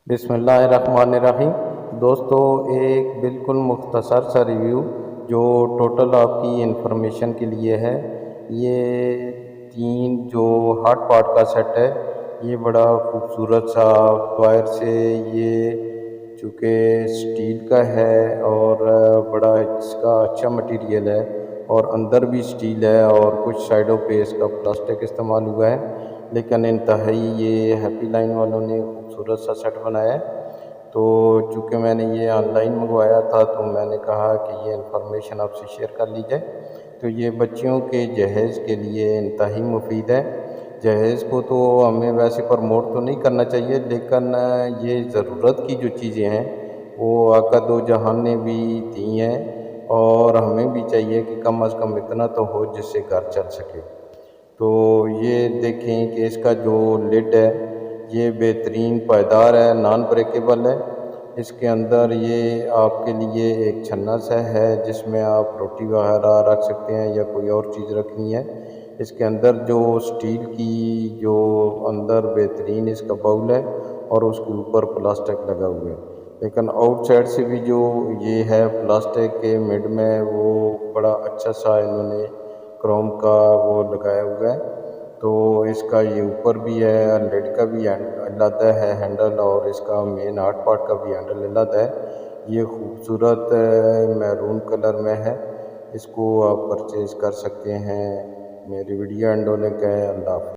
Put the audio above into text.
बिस्मिल्लाहिर्रहमानिर्रहीम। दोस्तों, एक बिल्कुल मुख्तसर सा रिव्यू जो टोटल आपकी इंफॉर्मेशन के लिए है। ये 3 जो हॉट पॉट का सेट है, ये बड़ा खूबसूरत सा वायर से, ये चूँकि स्टील का है और बड़ा इसका अच्छा मटेरियल है और अंदर भी स्टील है और कुछ साइडों पे इसका प्लास्टिक इस्तेमाल हुआ है, लेकिन इंतहाई ये हैप्पी लाइन वालों ने खूबसूरत सा सेट बनाया है। तो चूँकि मैंने ये ऑनलाइन मंगवाया था तो मैंने कहा कि ये इन्फॉर्मेशन आपसे शेयर कर ली जाए। तो ये बच्चियों के जहेज़ के लिए इंतहाई मुफीद है। जहेज़ को तो हमें वैसे प्रमोट तो नहीं करना चाहिए, लेकिन ये ज़रूरत की जो चीज़ें हैं वो आका दो जहान ने भी दी हैं और हमें भी चाहिए कि कम अज़ कम इतना तो हो जिससे घर चल सके। तो ये देखें कि इसका जो लिड है ये बेहतरीन पायदार है, नॉन ब्रेकेबल है। इसके अंदर ये आपके लिए एक छन्ना सा है जिसमें आप रोटी वगैरह रख सकते हैं या कोई और चीज़ रखनी है। इसके अंदर जो स्टील की जो अंदर बेहतरीन इसका बाउल है और उसके ऊपर प्लास्टिक लगा हुआ है, लेकिन आउटसाइड से भी जो ये है प्लास्टिक के मिड में वो बड़ा अच्छा सा इन्होंने क्रोम का वो लगाया हुआ है। तो इसका ये ऊपर भी है, लेड का भी अलग है हैंडल, और इसका मेन हॉट पॉट का भी हैंडल अलग है। ये खूबसूरत मैरून कलर में है। इसको आप परचेज़ कर सकते हैं। मेरी वीडियो एंड होने का है। अल्लाह हाफ़िज़।